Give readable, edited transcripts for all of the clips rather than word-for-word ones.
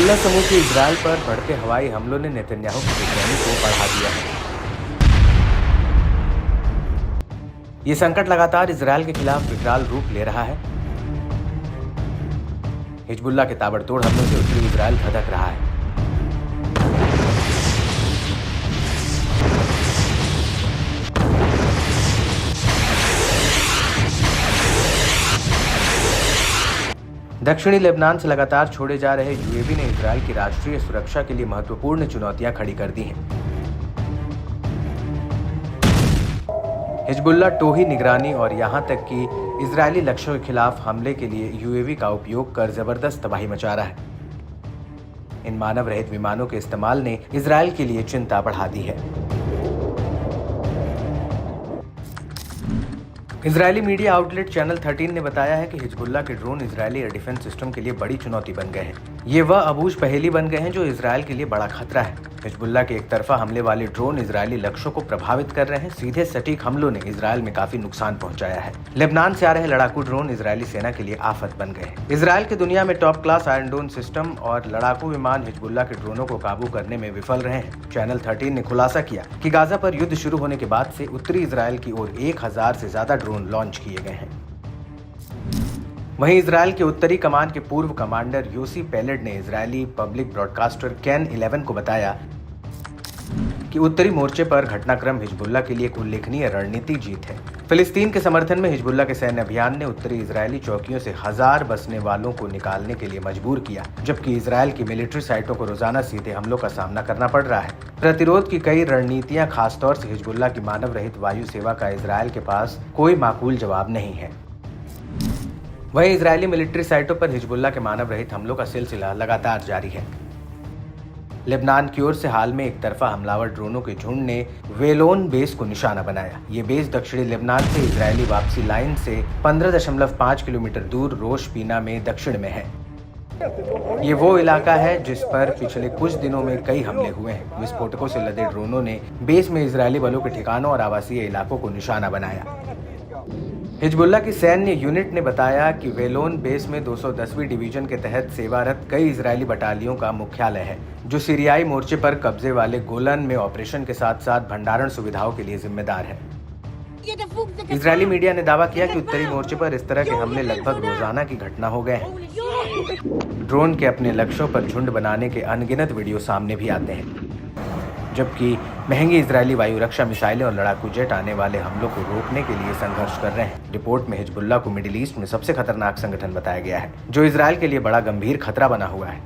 Hezbollah समूह के Israel पर बढ़ते हवाई हमलों ने नेतन्याहू की बेचैनी को बढ़ा दिया है। ये संकट लगातार इजरायल के खिलाफ विकराल रूप ले रहा है। हिजबुल्ला के ताबड़तोड़ हमलों से उत्तरी इजरायल धधक रहा है। दक्षिणी लेबनान से लगातार छोड़े जा रहे यूएवी ने इजरायल की राष्ट्रीय सुरक्षा के लिए महत्वपूर्ण चुनौतियां खड़ी कर दी हैं। हिजबुल्ला टोही निगरानी और यहां तक कि इजरायली लक्ष्यों के खिलाफ हमले के लिए यूएवी का उपयोग कर जबरदस्त तबाही मचा रहा है। इन मानव रहित विमानों के इस्तेमाल ने इजरायल के लिए चिंता बढ़ा दी है। इजरायली मीडिया आउटलेट चैनल 13 ने बताया है कि हिजबुल्ला के drone Israeli air defence system के लिए बड़ी चुनौती बन गए हैं। ये वह अबूझ पहेली बन गए हैं जो इजरायल के लिए बड़ा खतरा है। हिजबुल्ला के एक तरफा हमले वाले ड्रोन इजरायली लक्ष्यों को प्रभावित कर रहे हैं। सीधे सटीक हमलों ने इजरायल में काफी नुकसान पहुंचाया है। लेबनान से आ रहे लड़ाकू ड्रोन इजरायली सेना के लिए आफत बन गए हैं। इजरायल की दुनिया में टॉप क्लास आयरन डोम सिस्टम और लड़ाकू विमान हिजबुल्ला के ड्रोनों को काबू करने में विफल रहे हैं। चैनल 13 ने खुलासा किया कि गाजा पर युद्ध शुरू होने के बाद से उत्तरी इजरायल की ओर 1000 से ज्यादा ड्रोन लॉन्च किए गए हैं। वहीं इजरायल के उत्तरी कमान के पूर्व कमांडर योसी पेलेड ने इजरायली पब्लिक ब्रॉडकास्टर कैन 11 को बताया कि उत्तरी मोर्चे पर घटनाक्रम हिजबुल्ला के लिए एक उल्लेखनीय रणनीति जीत है। फिलिस्तीन के समर्थन में हिजबुल्ला के सैन्य अभियान ने उत्तरी इजरायली चौकियों से 1000 बसने वालों को निकालने के लिए मजबूर किया, जबकि इजरायल की मिलिट्री साइटों को रोजाना सीधे हमलों का सामना करना पड़ रहा है। प्रतिरोध की कई रणनीतियां, खासतौर से हिजबुल्ला की मानव रहित वायु सेवा का इजरायल के पास कोई माकूल जवाब नहीं है। वहीं इजरायली मिलिट्री साइटों पर हिजबुल्ला के मानव रहित हमलों का सिलसिला लगातार जारी है। लेबनान की ओर से हाल में एक तरफा हमलावर ड्रोनों के झुंड ने वेलोन बेस को निशाना बनाया। ये बेस दक्षिणी लेबनान से इजरायली वापसी लाइन से 15.5 किलोमीटर दूर रोश पीना में दक्षिण में है। ये वो इलाका है जिस पर पिछले कुछ दिनों में कई हमले हुए हैं। विस्फोटकों से लदे ड्रोनों ने बेस में इजरायली बलों के ठिकानों और आवासीय इलाकों को निशाना बनाया। हिजबुल्ला की सैन्य यूनिट ने बताया कि वेलोन बेस में 210वीं डिवीजन के तहत सेवारत कई इजरायली बटालियों का मुख्यालय है, जो सीरियाई मोर्चे पर कब्जे वाले गोलन में ऑपरेशन के साथ साथ भंडारण सुविधाओं के लिए जिम्मेदार है। इजरायली मीडिया ने दावा किया कि उत्तरी मोर्चे पर इस तरह के हमले लगभग रोजाना की घटना हो गए हैं। ड्रोन के अपने लक्ष्यों पर झुंड बनाने के अनगिनत वीडियो सामने भी आते हैं, जबकि महंगी इजरायली वायु रक्षा मिसाइलें और लड़ाकू जेट आने वाले हमलों को रोकने के लिए संघर्ष कर रहे हैं। रिपोर्ट में हिजबुल्ला को मिडिल ईस्ट में सबसे खतरनाक संगठन बताया गया है, जो इजरायल के लिए बड़ा गंभीर खतरा बना हुआ है।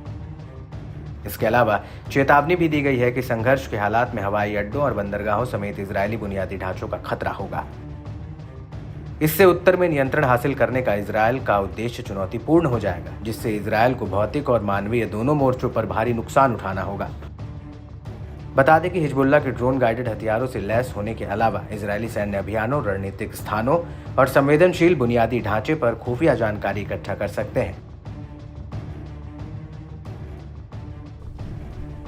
इसके अलावा चेतावनी भी दी गई है कि संघर्ष के हालात में हवाई अड्डों और बंदरगाहों समेत इजरायली बुनियादी ढांचों का खतरा होगा। इससे उत्तर में नियंत्रण हासिल करने का इजरायल का उद्देश्य चुनौतीपूर्ण हो जाएगा, जिससे इजरायल को भौतिक और मानवीय दोनों मोर्चों पर भारी नुकसान उठाना होगा। बता दें कि हिजबुल्ला के ड्रोन गाइडेड हथियारों से लैस होने के अलावा इजरायली सैन्य अभियानों, रणनीतिक स्थानों और संवेदनशील बुनियादी ढांचे पर खुफिया जानकारी इकट्ठा कर सकते हैं।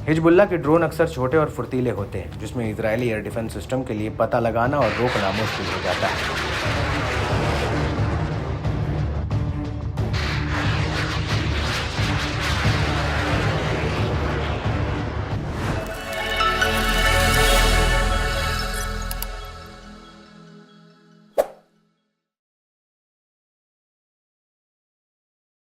हिजबुल्ला के ड्रोन अक्सर छोटे और फुर्तीले होते हैं, जिसमें इजरायली एयर डिफेंस सिस्टम के लिए पता लगाना और रोकना मुश्किल हो जाता है।